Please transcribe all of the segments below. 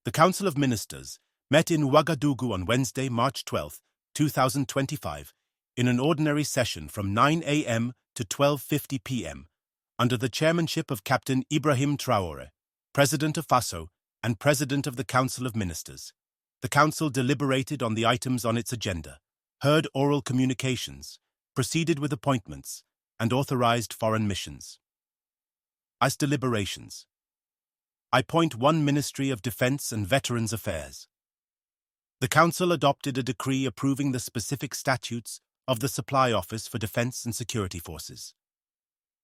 The Council of Ministers met in Ouagadougou on Wednesday, March 12, 2025, in an ordinary session from 9 a.m. to 12:50 p.m., under the chairmanship of Captain Ibrahim Traoré, President of Faso and President of the Council of Ministers. The Council deliberated on the items on its agenda, heard oral communications, proceeded with appointments, and authorized foreign missions. As deliberations. I point 1 Ministry of Defense and Veterans Affairs. The Council adopted a decree approving the specific statutes of the Supply Office for Defense and Security Forces.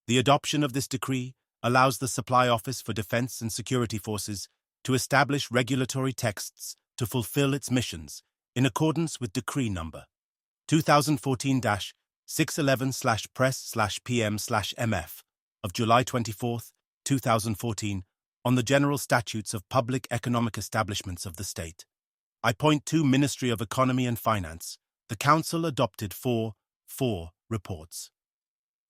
The adoption of this decree allows the Supply Office for Defense and Security Forces to establish regulatory texts to fulfill its missions in accordance with Decree Number 2014-611/Press/PM/MF of July 24, 2014, on the General Statutes of Public Economic Establishments of the State. I point 2 Ministry of Economy and Finance. The Council adopted 4 reports.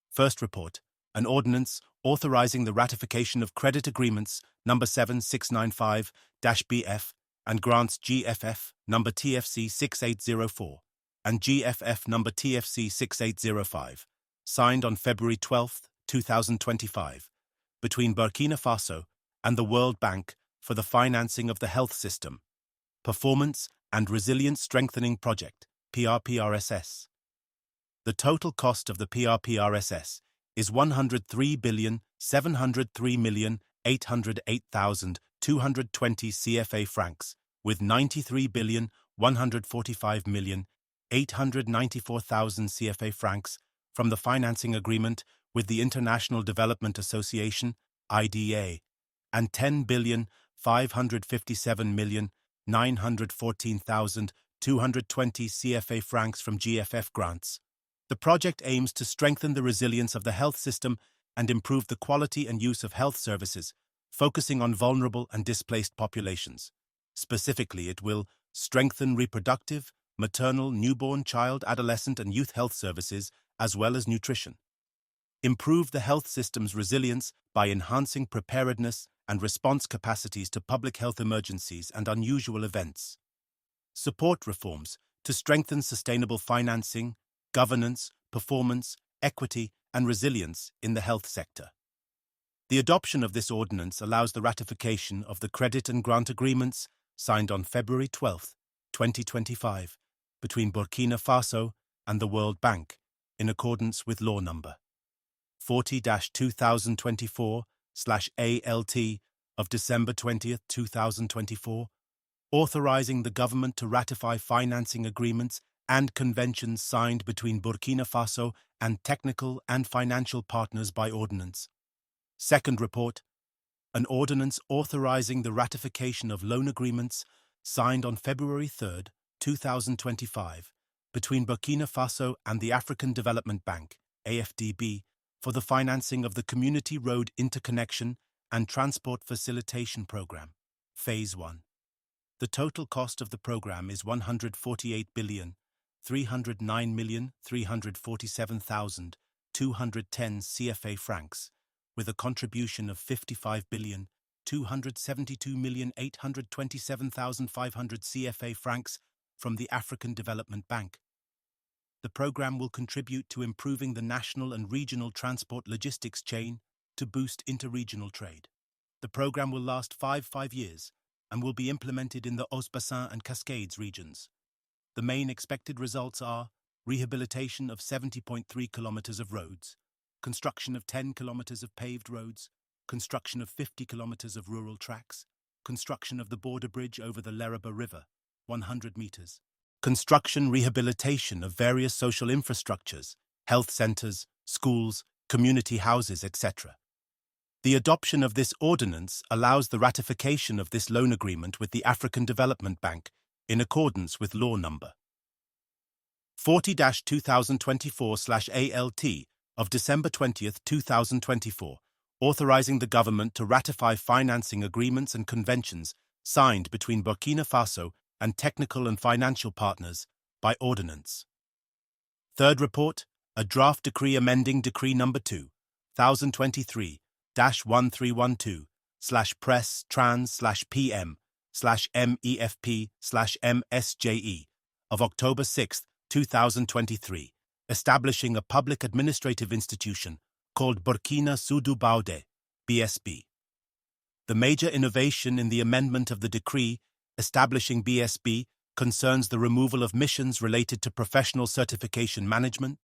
First report, an ordinance authorizing the ratification of credit agreements number 7695-BF and grants GFF number TFC 6804 and GFF number TFC 6805, signed on February 12, 2025, between Burkina Faso and the World Bank for the financing of the health system, Performance and Resilience Strengthening Project, PRPRSS. The total cost of the PRPRSS is 103,703,808,220 CFA francs, with 93,145,894,000 CFA francs from the financing agreement with the International Development Association, IDA, and 10,557,914,220 CFA francs from GFF grants. The project aims to strengthen the resilience of the health system and improve the quality and use of health services, focusing on vulnerable and displaced populations. Specifically, it will strengthen reproductive, maternal, newborn, child, adolescent, and youth health services, as well as nutrition. Improve the health system's resilience by enhancing preparedness and response capacities to public health emergencies and unusual events. Support reforms to strengthen sustainable financing, governance, performance, equity, and resilience in the health sector. The adoption of this ordinance allows the ratification of the credit and grant agreements signed on February 12, 2025, between Burkina Faso and the World Bank, in accordance with Law Number 40-2024/ALT of December 20, 2024, authorizing the government to ratify financing agreements and conventions signed between Burkina Faso and technical and financial partners by ordinance. Second report, an ordinance authorizing the ratification of loan agreements signed on February 3, 2025, between Burkina Faso and the African Development Bank, AFDB, for the financing of the Community Road Interconnection and Transport Facilitation Program, Phase 1. The total cost of the program is 148,309,347,210 CFA francs, with a contribution of 55,272,827,500 CFA francs from the African Development Bank. The program will contribute to improving the national and regional transport logistics chain to boost interregional trade. The program will last 5 years and will be implemented in the Haut-Bassin and Cascades regions. The main expected results are rehabilitation of 70.3 kilometers of roads, construction of 10 kilometers of paved roads, construction of 50 kilometers of rural tracks, construction of the border bridge over the Leraba River, 100 meters, construction rehabilitation of various social infrastructures, health centers, schools, community houses, etc. The adoption of this ordinance allows the ratification of this loan agreement with the African Development Bank in accordance with Law Number 40-2024/ALT of December 20, 2024, authorizing the government to ratify financing agreements and conventions signed between Burkina Faso and technical and financial partners by ordinance. Third report, a draft decree amending Decree Number 2023-1312/Press/Trans/PM BSB/MEFP/MSJE of October 6, 2023, establishing a public administrative institution called Burkina Faso (BSB). The major innovation in the amendment of the decree establishing BSB concerns the removal of missions related to professional certification management,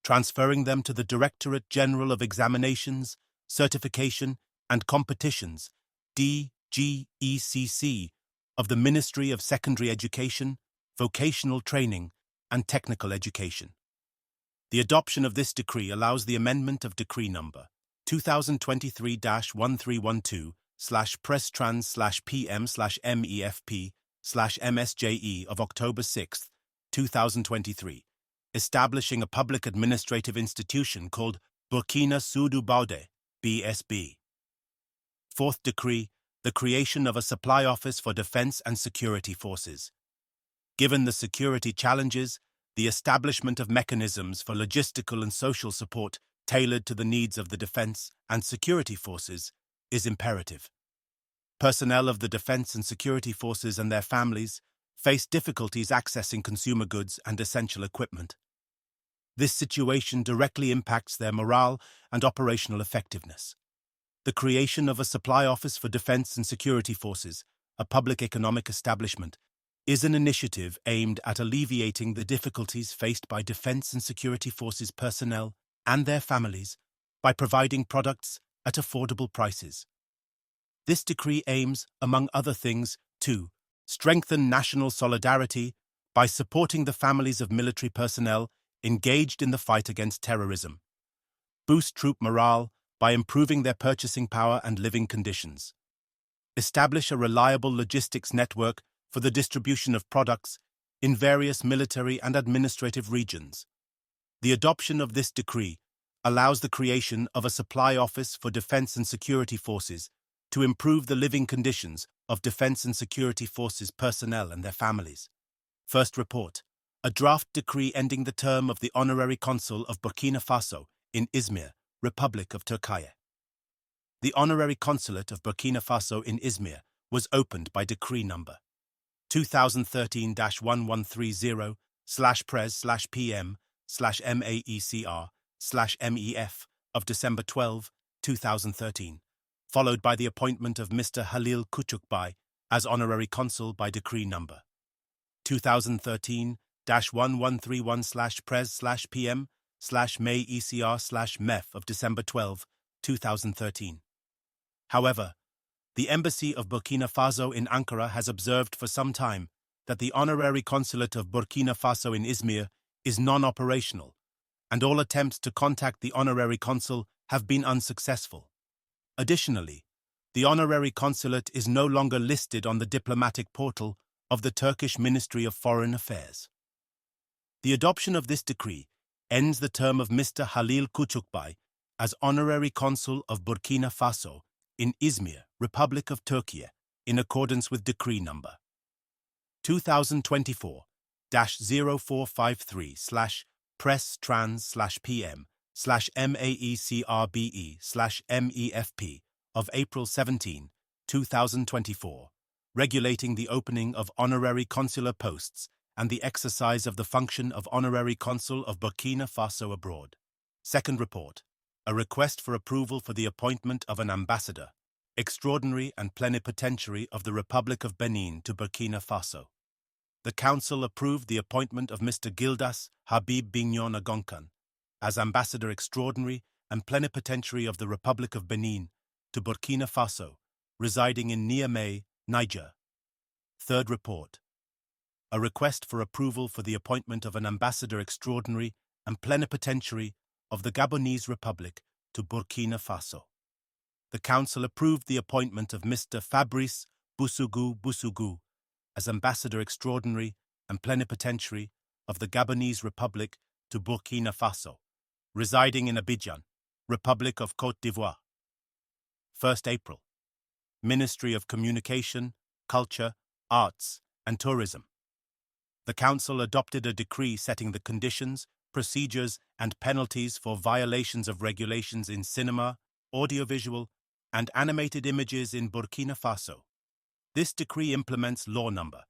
transferring them to the Directorate General of Examinations, Certification and Competitions (DGECC) of the Ministry of Secondary Education, Vocational Training and Technical Education. The adoption of this decree allows the amendment of Decree Number 2023-1312/Press/PM/MEFP/MSJE of October 6, 2023, establishing a public administrative institution called Burkina Faso (BSB). Fourth Decree, the creation of a supply office for defense and security forces. Given the security challenges, the establishment of mechanisms for logistical and social support tailored to the needs of the defense and security forces is imperative. Personnel of the defense and security forces and their families face difficulties accessing consumer goods and essential equipment. This situation directly impacts their morale and operational effectiveness. The creation of a supply office for defense and security forces, a public economic establishment, is an initiative aimed at alleviating the difficulties faced by defense and security forces personnel and their families by providing products at affordable prices. This decree aims, among other things, to strengthen national solidarity by supporting the families of military personnel engaged in the fight against terrorism, boost troop morale by improving their purchasing power and living conditions, establish a reliable logistics network for the distribution of products in various military and administrative regions. The adoption of this decree allows the creation of a supply office for defense and security forces to improve the living conditions of defense and security forces personnel and their families. First report, a draft decree ending the term of the Honorary Consul of Burkina Faso in Izmir, Republic of Turkey. The Honorary Consulate of Burkina Faso in Izmir was opened by Decree Number 2013-1130/Pres/PM/MECR/MEF of December 12, 2013, followed by the appointment of Mr. Halil Kuchukbay as Honorary Consul by Decree Number 2013-1131/Pres/PM/MECR/MEF of December 12, 2013. However, the Embassy of Burkina Faso in Ankara has observed for some time that the Honorary Consulate of Burkina Faso in Izmir is non-operational, and all attempts to contact the Honorary Consul have been unsuccessful. Additionally, the Honorary Consulate is no longer listed on the diplomatic portal of the Turkish Ministry of Foreign Affairs. The adoption of this decree ends the term of Mr. Halil Kuchukbay as Honorary Consul of Burkina Faso in Izmir, Republic of Turkey, in accordance with Decree Number 2024-045/Press/Trans/PM/MECRBE/MEFP of April 17, 2024, regulating the opening of honorary consular posts and the exercise of the function of Honorary Consul of Burkina Faso abroad. Second report, a request for approval for the appointment of an ambassador, extraordinary and plenipotentiary of the Republic of Benin to Burkina Faso. The Council approved the appointment of Mr. Gildas Habib Bignon Agonkan as Ambassador Extraordinary and Plenipotentiary of the Republic of Benin to Burkina Faso, residing in Niamey, Niger. Third report, a request for approval for the appointment of an Ambassador Extraordinary and Plenipotentiary of the Gabonese Republic to Burkina Faso. The Council approved the appointment of Mr. Fabrice Boussougou as Ambassador Extraordinary and Plenipotentiary of the Gabonese Republic to Burkina Faso, residing in Abidjan, Republic of Côte d'Ivoire. 1st April, Ministry of Communication, Culture, Arts and Tourism. The Council adopted a decree setting the conditions, procedures and penalties for violations of regulations in cinema, audiovisual and animated images in Burkina Faso. This decree implements Law Number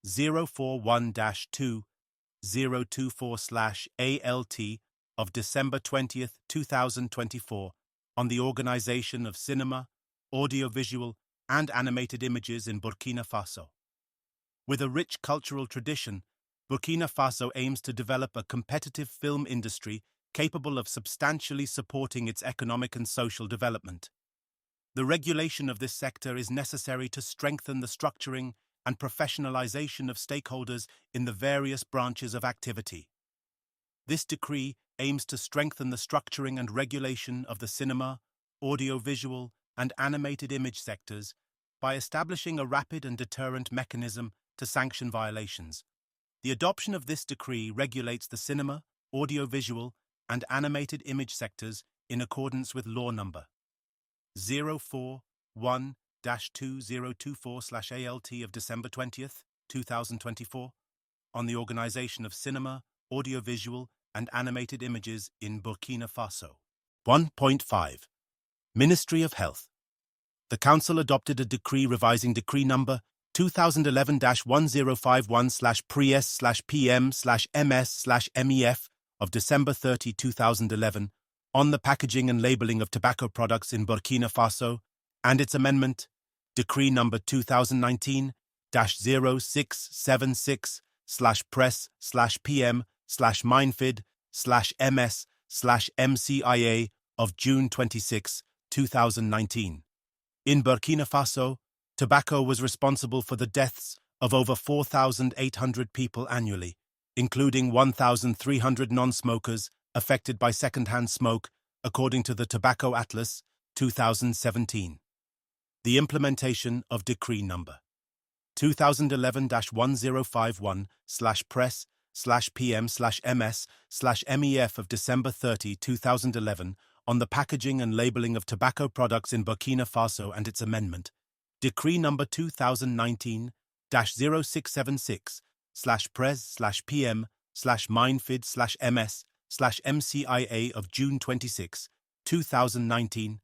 041-2024/ALT of December 20th, 2024 on the organization of cinema, audiovisual, and animated images in Burkina Faso. With a rich cultural tradition, Burkina Faso aims to develop a competitive film industry capable of substantially supporting its economic and social development. The regulation of this sector is necessary to strengthen the structuring and professionalization of stakeholders in the various branches of activity. This decree aims to strengthen the structuring and regulation of the cinema, audiovisual, and animated image sectors by establishing a rapid and deterrent mechanism to sanction violations. The adoption of this decree regulates the cinema, audiovisual, and animated image sectors in accordance with Law Number 041-2024/ALT of December 20th, 2024, on the organization of cinema, audiovisual, and animated images in Burkina Faso. 1.5. Ministry of Health. The Council adopted a decree revising Decree Number 2011-105-1/PRES/PM/MS/MEF of December 30, 2011, on the packaging and labeling of tobacco products in Burkina Faso, and its amendment, Decree Number 2019-0676/Press/PM/Mindfid/MS/MCIA of June 26, 2019. In Burkina Faso, tobacco was responsible for the deaths of over 4,800 people annually, including 1,300 non-smokers affected by second-hand smoke, according to the Tobacco Atlas, 2017. The implementation of Decree Number 2011-105-1/Press/PM/MS/MEF of December 30, 2011, on the packaging and labeling of tobacco products in Burkina Faso and its amendment, Decree Number 2019-0676/Press/PM/Mindfid/MS/MCIA of June 26, 2019,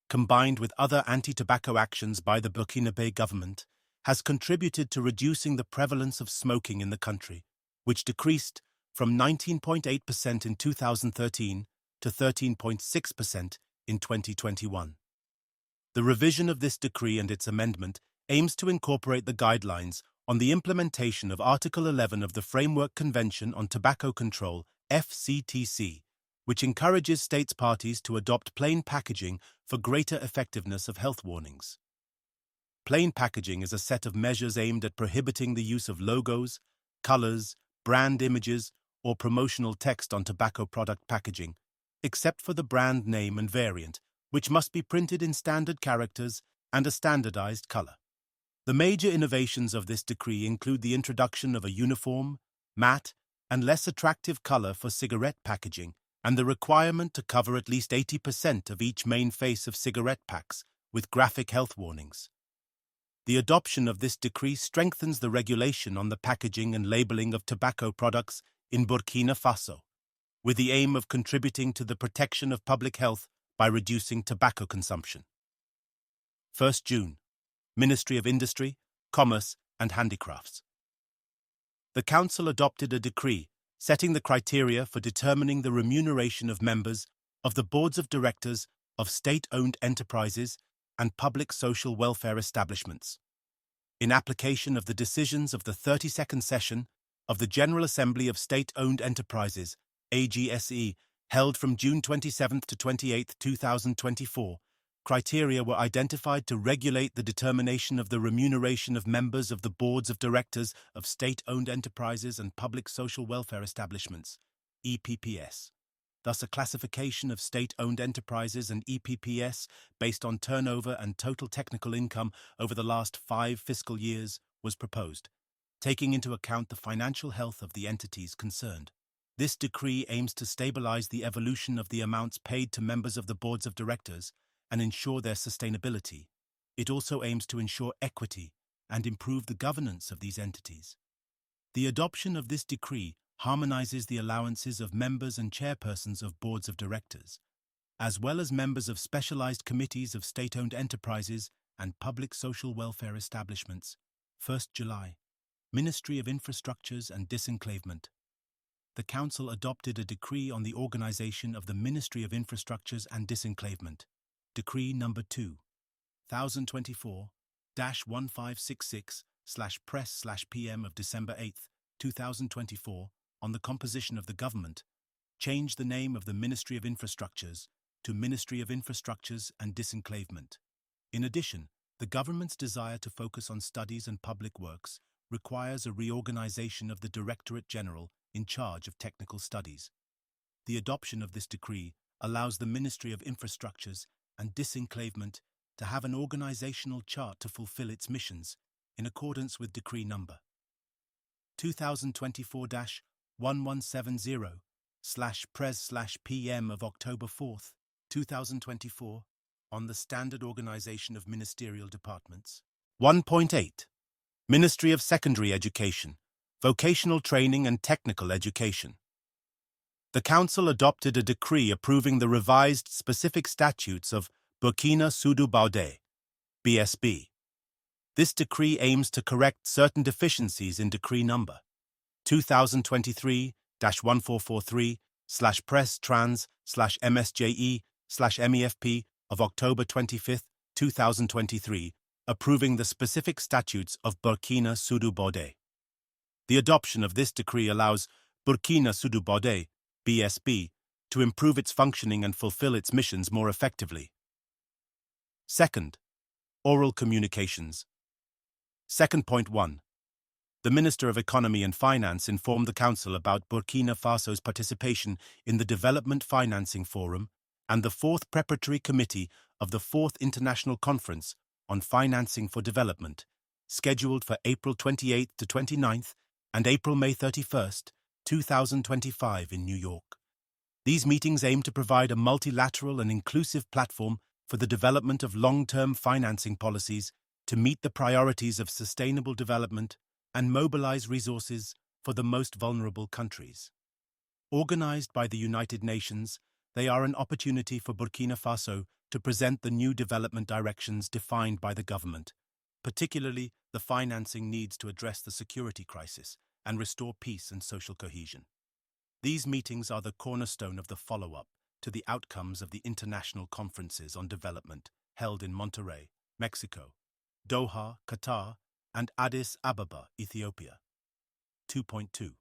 combined with other anti-tobacco actions by the Burkinabe government, has contributed to reducing the prevalence of smoking in the country, which decreased from 19.8% in 2013 to 13.6% in 2021. The revision of this decree and its amendment aims to incorporate the guidelines on the implementation of Article 11 of the Framework Convention on Tobacco Control, FCTC, which encourages states parties to adopt plain packaging for greater effectiveness of health warnings. Plain packaging is a set of measures aimed at prohibiting the use of logos, colors, brand images, or promotional text on tobacco product packaging, except for the brand name and variant, which must be printed in standard characters and a standardized color. The major innovations of this decree include the introduction of a uniform, matte, and less attractive color for cigarette packaging, and the requirement to cover at least 80% of each main face of cigarette packs with graphic health warnings. The adoption of this decree strengthens the regulation on the packaging and labeling of tobacco products in Burkina Faso, with the aim of contributing to the protection of public health by reducing tobacco consumption. 1st June, Ministry of Industry, Commerce and Handicrafts. The Council adopted a decree setting the criteria for determining the remuneration of members of the boards of directors of state-owned enterprises and public social welfare establishments, in application of the decisions of the 32nd session of the General Assembly of State-Owned Enterprises, AGSE, held from June 27 to 28, 2024, criteria were identified to regulate the determination of the remuneration of members of the boards of directors of state-owned enterprises and public social welfare establishments, EPPS. Thus, a classification of state-owned enterprises and EPPS based on turnover and total technical income over the last 5 fiscal years was proposed, taking into account the financial health of the entities concerned. This decree aims to stabilize the evolution of the amounts paid to members of the boards of directors and ensure their sustainability. It also aims to ensure equity and improve the governance of these entities. The adoption of this decree harmonizes the allowances of members and chairpersons of boards of directors, as well as members of specialized committees of state-owned enterprises and Public Social Welfare Establishments, 1st July. Ministry of Infrastructures and Disenclavement. The Council adopted a decree on the organization of the Ministry of Infrastructures and Disenclavement, Decree No. 2, 1024-1566/Press/PM of December 8, 2024, on the composition of the government, changed the name of the Ministry of Infrastructures to Ministry of Infrastructures and Disenclavement. In addition, the government's desire to focus on studies and public works requires a reorganization of the Directorate General in charge of technical studies. The adoption of this decree allows the Ministry of Infrastructures and Disenclavement to have an organizational chart to fulfill its missions in accordance with Decree No. 2024-1170/Pres/PM of October 4, 2024, on the Standard Organization of Ministerial Departments. 1.8. Ministry of Secondary Education, Vocational Training and Technical Education. The Council adopted a decree approving the revised specific statutes of Burkina Faso, BSB. This decree aims to correct certain deficiencies in Decree No. 2023-1443/Press/Trans/MSJE/MEFP of October 25, 2023, approving the specific statutes of Burkina Faso. The adoption of this decree allows Burkina Faso, BSB, to improve its functioning and fulfill its missions more effectively. Second, oral communications. 2.1. The Minister of Economy and Finance informed the Council about Burkina Faso's participation in the Development Financing Forum and the 4th Preparatory Committee of the 4th International Conference on Financing for Development, scheduled for April 28 to 29th and April-May 31st, 2025 in New York. These meetings aim to provide a multilateral and inclusive platform for the development of long-term financing policies to meet the priorities of sustainable development and mobilize resources for the most vulnerable countries. Organized by the United Nations, they are an opportunity for Burkina Faso to present the new development directions defined by the government, particularly the financing needs to address the security crisis and restore peace and social cohesion. These meetings are the cornerstone of the follow-up to the outcomes of the international conferences on development held in Monterrey, Mexico, Doha, Qatar, and Addis Ababa, Ethiopia. 2.2.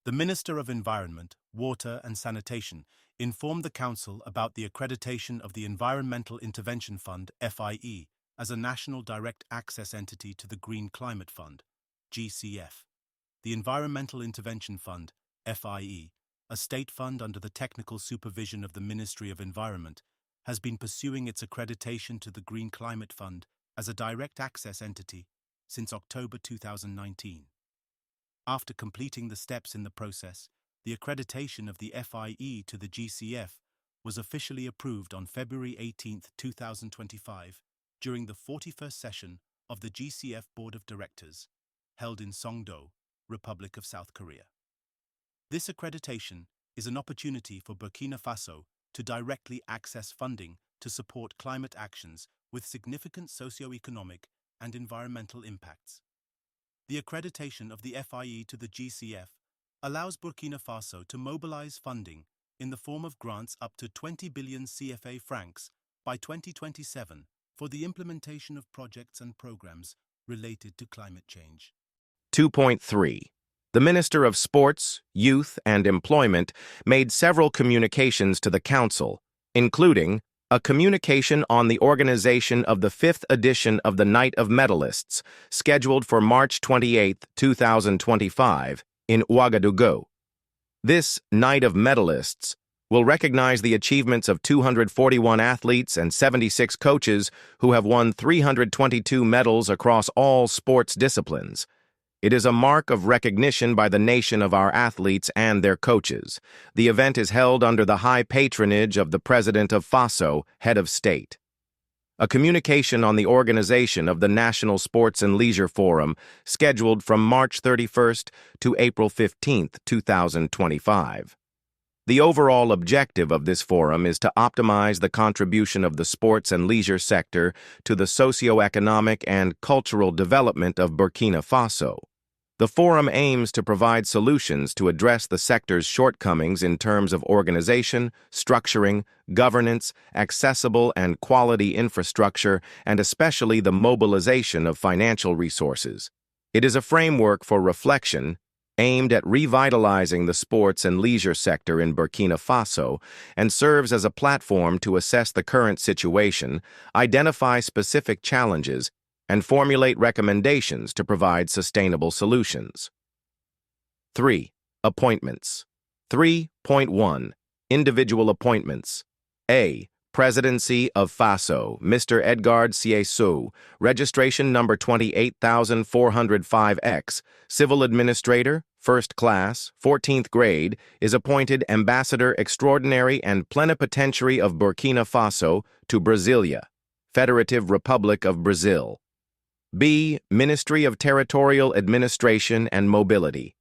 The Minister of Environment, Water and Sanitation informed the Council about the accreditation of the Environmental Intervention Fund, FIE, as a national direct access entity to the Green Climate Fund, GCF. The Environmental Intervention Fund, FIE, a state fund under the technical supervision of the Ministry of Environment, has been pursuing its accreditation to the Green Climate Fund as a direct access entity since October 2019. After completing the steps in the process, the accreditation of the FIE to the GCF was officially approved on February 18, 2025, during the 41st session of the GCF Board of Directors, held in Songdo, Republic of South Korea. This accreditation is an opportunity for Burkina Faso to directly access funding to support climate actions with significant socio-economic and environmental impacts. The accreditation of the FIE to the GCF allows Burkina Faso to mobilize funding in the form of grants up to 20 billion CFA francs by 2027 for the implementation of projects and programs related to climate change. 2.3. The Minister of Sports, Youth, and Employment made several communications to the Council, including a communication on the organization of the 5th edition of the Night of Medalists, scheduled for March 28, 2025, in Ouagadougou. This Night of Medalists will recognize the achievements of 241 athletes and 76 coaches who have won 322 medals across all sports disciplines. It is a mark of recognition by the nation of our athletes and their coaches. The event is held under the high patronage of the President of Faso, head of state. A communication on the organization of the National Sports and Leisure Forum, scheduled from March 31st to April 15th, 2025. The overall objective of this forum is to optimize the contribution of the sports and leisure sector to the socio-economic and cultural development of Burkina Faso. The forum aims to provide solutions to address the sector's shortcomings in terms of organization, structuring, governance, accessible and quality infrastructure, and especially the mobilization of financial resources. It is a framework for reflection aimed at revitalizing the sports and leisure sector in Burkina Faso and serves as a platform to assess the current situation, identify specific challenges, and formulate recommendations to provide sustainable solutions. 3. Appointments. 3.1. Individual appointments. A. Presidency of FASO, Mr. Edgard Ciesu, registration number 28405X, Civil Administrator, First Class, 14th Grade, is appointed Ambassador Extraordinary and Plenipotentiary of Burkina Faso to Brasilia, Federative Republic of Brazil. B. Ministry of Territorial Administration and Mobility.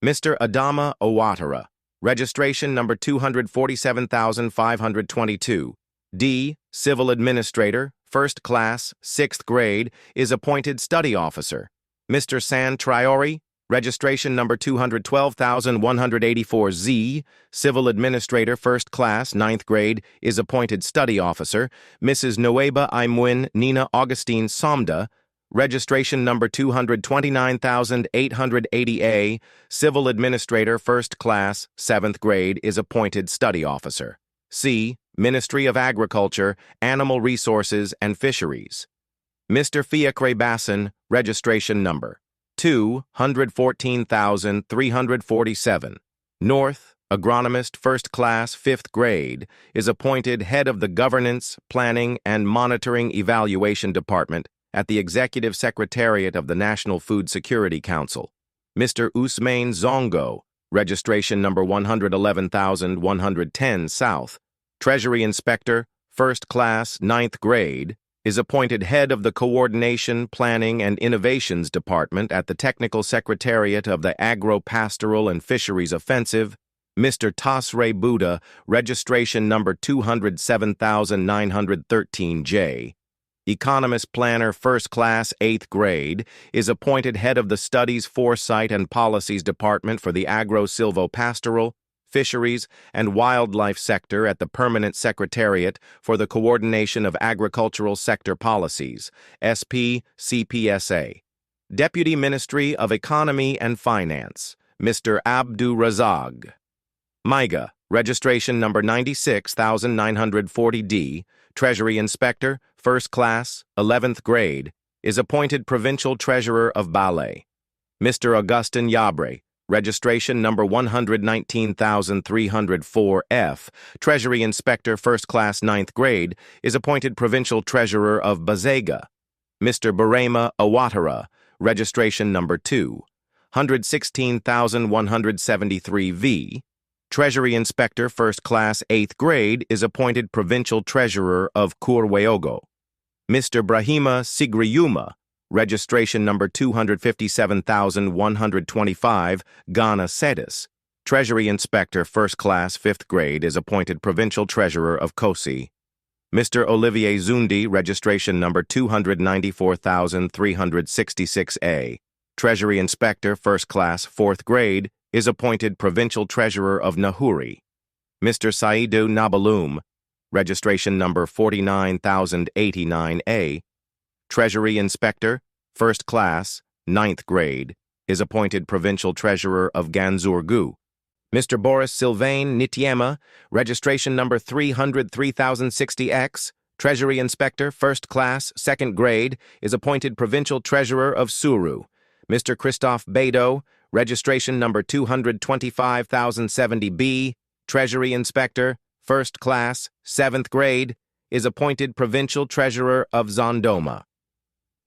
Mr. Adama Ouattara, registration number 247,522. D. Civil Administrator, First Class, 6th Grade, is appointed Study Officer. Mr. San Traore, registration number 212,184. Z. Civil Administrator, First Class, 9th Grade, is appointed Study Officer. Mrs. Noeba Imwin Nina Augustine Somda, registration number 229,880A, Civil Administrator, First Class, 7th Grade, is appointed Study Officer. C. Ministry of Agriculture, Animal Resources, and Fisheries. Mr. Fiacre Bassin, registration number 214,347. North, Agronomist, First Class, 5th Grade, is appointed Head of the Governance, Planning, and Monitoring Evaluation Department at the Executive Secretariat of the National Food Security Council. Mr. Ousmane Zongo, registration number 111,110 South, Treasury Inspector, First Class, 9th Grade, is appointed Head of the Coordination, Planning, and Innovations Department at the Technical Secretariat of the Agro-Pastoral and Fisheries Offensive. Mr. Tasre Buddha, registration number 207,913J, Economist Planner, First Class, 8th Grade, is appointed Head of the Studies, Foresight, and Policies Department for the Agro-Silvo-Pastoral, Fisheries, and Wildlife Sector at the Permanent Secretariat for the Coordination of Agricultural Sector Policies, SP-CPSA. Deputy Ministry of Economy and Finance, Mr. Abdu Razag. MIGA, registration number 96,940D, Treasury Inspector, First Class, 11th Grade, is appointed Provincial Treasurer of Ballet. Mr. Augustin Yabre, registration number 119,304F, Treasury Inspector, First Class, 9th Grade, is appointed Provincial Treasurer of Bazega. Mr. Barema Ouattara, registration number 216,173V, Treasury Inspector, First Class, 8th Grade, is appointed Provincial Treasurer of Ouagadougou. Mr. Brahima Sigriyuma, registration number 257,125, Ghana Sedis, Treasury Inspector, First Class, 5th Grade, is appointed Provincial Treasurer of Kosi. Mr. Olivier Zundi, registration number 294,366A, Treasury Inspector, First Class, 4th Grade, is appointed Provincial Treasurer of Nahuri. Mr. Saidu Nabaloum, registration number 49,089A, Treasury Inspector, First Class, 9th Grade, is appointed Provincial Treasurer of Ganzourgou. Mr. Boris Sylvain Nitiema, registration number 303,060X, Treasury Inspector, First Class, 2nd Grade, is appointed Provincial Treasurer of Suru. Mr. Christophe Beidou, registration number 225,070B, Treasury Inspector, First Class, 7th Grade, is appointed Provincial Treasurer of Zondoma.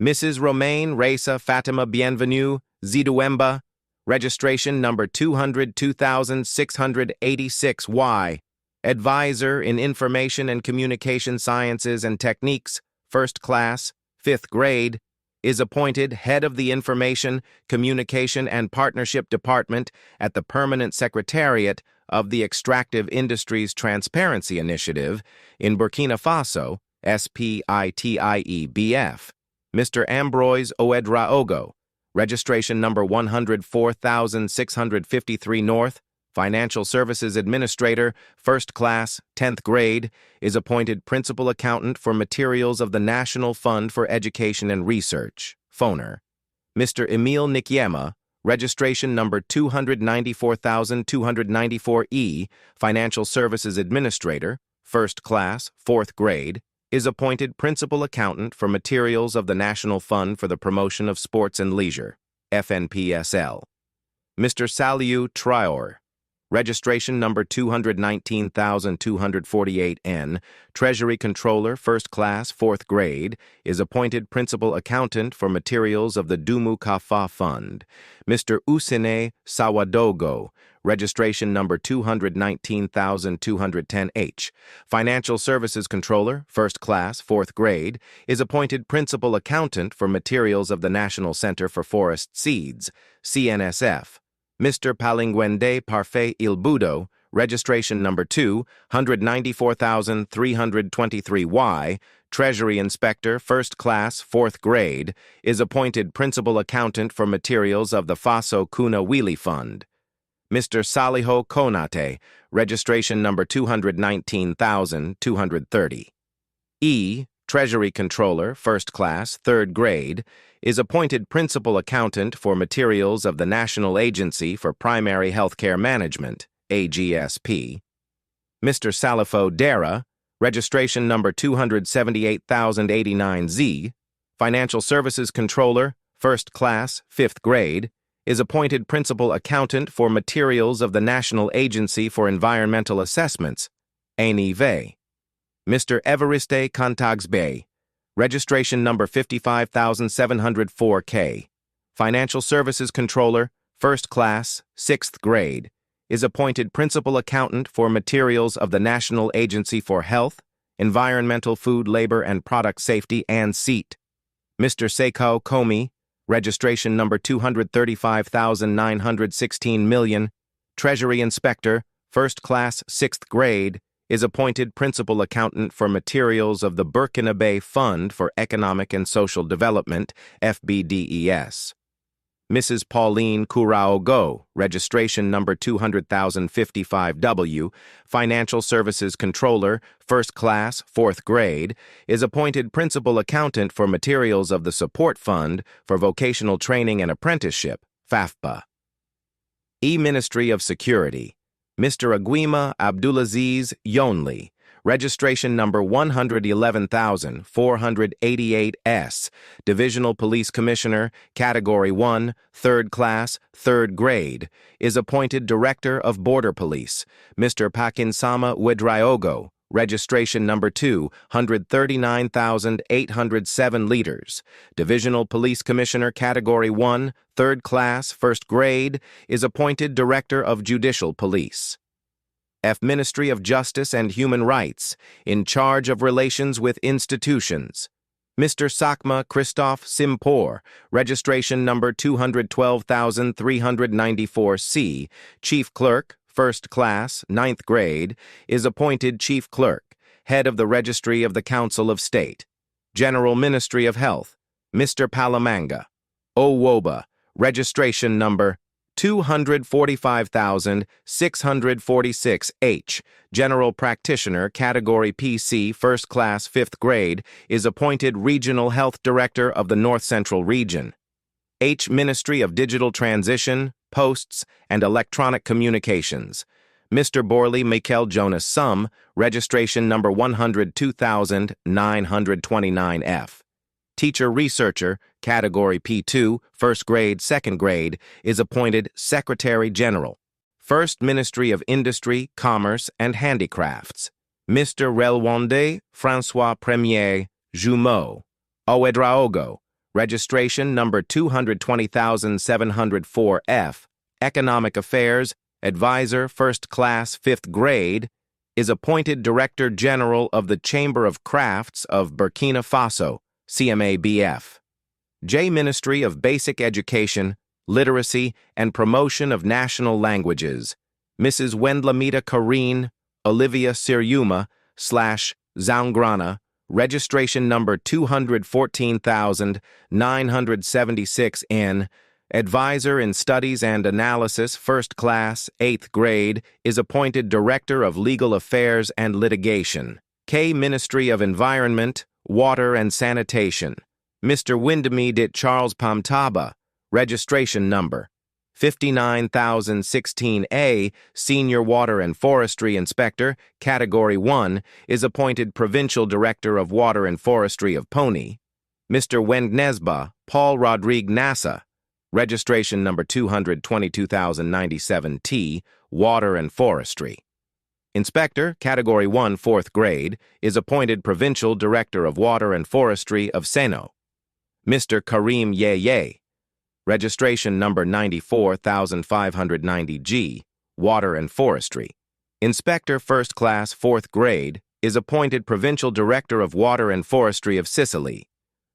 Mrs. Romaine Reisa Fatima Bienvenue Ziduemba, registration number 202,686Y, Advisor in Information and Communication Sciences and Techniques, First Class, 5th Grade, is appointed Head of the Information, Communication, and Partnership Department at the Permanent Secretariat of the Extractive Industries Transparency Initiative in Burkina Faso, SPITIEBF, Mr. Ambroise Ouedraogo, registration number 104,653 North, Financial Services Administrator, First Class, 10th Grade, is appointed Principal Accountant for Materials of the National Fund for Education and Research, FONER. Mr. Emile Nikyema, registration number 294,294E, Financial Services Administrator, First Class, 4th Grade, is appointed Principal Accountant for Materials of the National Fund for the Promotion of Sports and Leisure, FNPSL. Mr. Saliu Traore, registration number 219,248N, Treasury Controller, First Class, 4th Grade, is appointed Principal Accountant for Materials of the Dumu Kafa Fund. Mr. Usine Sawadogo, registration number 219,210H, Financial Services Controller, First Class, 4th Grade, is appointed Principal Accountant for Materials of the National Center for Forest Seeds, CNSF. Mr. Palingwende Parfait Ilbudo, registration number 294,323Y, Treasury Inspector, First Class, 4th Grade, is appointed Principal Accountant for Materials of the Faso Kuna Wili Fund. Mr. Saliho Konate, registration number 219,230. E, Treasury Controller, First Class, 3rd Grade, is appointed Principal Accountant for Materials of the National Agency for Primary Healthcare Management, AGSP. Mr. Salifo Dara, registration number 278,089Z, Financial Services Controller, First Class, 5th Grade, is appointed Principal Accountant for Materials of the National Agency for Environmental Assessments, ANIVE. Mr. Evariste Kantagsbey, registration number 55,704K, Financial Services Controller, First Class, 6th Grade, is appointed Principal Accountant for Materials of the National Agency for Health, Environmental, Food, Labor, and Product Safety, and SEAT. Mr. Sekou Komi, registration number 235,916 million, Treasury Inspector, First Class, 6th Grade, is appointed Principal Accountant for Materials of the Burkina Faso Fund for Economic and Social Development, FBDES. Mrs. Pauline Kouraogo, registration number 200,055W, Financial Services Controller, First Class, 4th Grade, is appointed Principal Accountant for Materials of the Support Fund for Vocational Training and Apprenticeship, FAFPA. Ministry of Security, Mr. Aguima Abdulaziz Yonli, registration number 111,488S, Divisional Police Commissioner, Category 1, 3rd Class, 3rd Grade, is appointed Director of Border Police. Mr. Pakinsama Ouedraogo, registration number 239,807 liters, Divisional Police Commissioner, Category 1, 3rd Class, 1st Grade, is appointed Director of Judicial Police. Ministry of Justice and Human Rights, in charge of relations with institutions. Mr. Sakma Christophe Simpor, registration number 212,394C, Chief Clerk, 1st Class, 9th Grade, is appointed Chief Clerk, Head of the Registry of the Council of State. General Ministry of Health, Mr. Palamanga. Owoba, registration number 245,646H, General Practitioner, Category PC, 1st Class, 5th Grade, is appointed Regional Health Director of the North Central Region. Ministry of Digital Transition, Posts, and Electronic Communications. Mr. Borley Michael Jonas Sum, registration number 102,929F. Teacher Researcher, Category P2, 1st Grade, 2nd Grade, is appointed Secretary General. First Ministry of Industry, Commerce, and Handicrafts. Mr. Relwande François Premier Jumeau. Ouedraogo, registration number 220,704F, Economic Affairs, Advisor, 1st Class, 5th Grade, is appointed Director General of the Chamber of Crafts of Burkina Faso, CMABF. Ministry of Basic Education, Literacy, and Promotion of National Languages. Mrs. Wendlamita Karine Olivia Siriuma / Zaungrana, registration number 214,976N, Advisor in Studies and Analysis, 1st Class, 8th Grade, is appointed Director of Legal Affairs and Litigation. K. Ministry of Environment, Water and Sanitation. Mr. Windemedit Charles Pamtaba, registration number 59,016A, Senior Water and Forestry Inspector, Category 1, is appointed Provincial Director of Water and Forestry of Pony. Mr. Wendnesba Paul Rodrigue Nassa, registration number 222,097T, Water and Forestry. Inspector, Category 1, 4th Grade, is appointed Provincial Director of Water and Forestry of Seno. Mr. Karim Yeye, registration number 94,590G, Water and Forestry. Inspector, 1st Class, 4th Grade, is appointed Provincial Director of Water and Forestry of Sicily.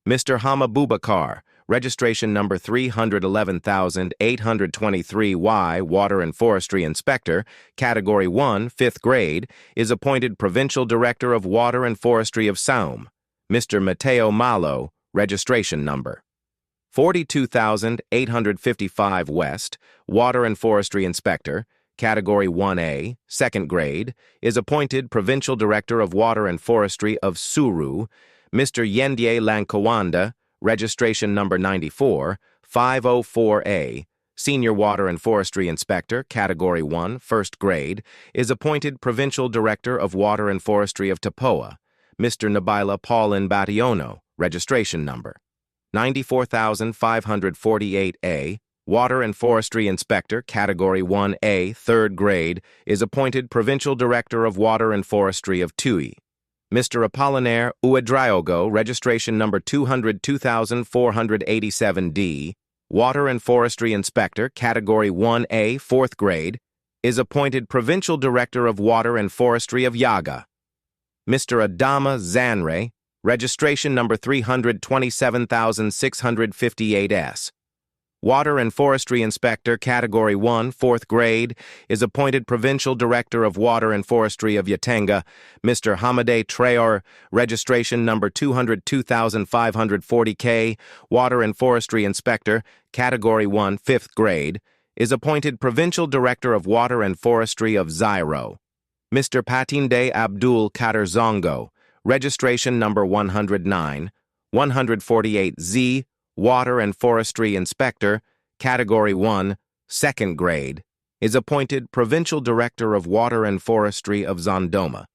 Mr. Hama Bubakar, registration number 311,823Y, Water and Forestry Inspector, Category 1, 5th Grade, is appointed Provincial Director of Water and Forestry of Saum. Mr. Mateo Malo, registration number 42,855 West, Water and Forestry Inspector, Category 1A, 2nd Grade, is appointed Provincial Director of Water and Forestry of Suru. Mr. Yendye Lankawanda, registration number 94, 504A, Senior Water and Forestry Inspector, Category 1, 1st Grade, is appointed Provincial Director of Water and Forestry of Tapoa. Mr. Nabila Paulin Bationo, registration number 94,548A, Water and Forestry Inspector, Category 1A, 3rd Grade, is appointed Provincial Director of Water and Forestry of Tui. Mr. Apollinaire Ouagadougou, registration number 202,487D, Water and Forestry Inspector, Category 1A, 4th Grade, is appointed Provincial Director of Water and Forestry of Yaga. Mr. Adama Zanre, registration number 327,658S, Water and Forestry Inspector, Category 1, 4th Grade, is appointed Provincial Director of Water and Forestry of Yatenga. Mr. Hamade Traor, registration number 202,540K, Water and Forestry Inspector, Category 1, 5th Grade, is appointed Provincial Director of Water and Forestry of Zairo. Mr. Patinde Abdul Kader Zongo, registration number 109, 148Z, Water and Forestry Inspector, Category 1, 2nd Grade, is appointed Provincial Director of Water and Forestry of Zondoma.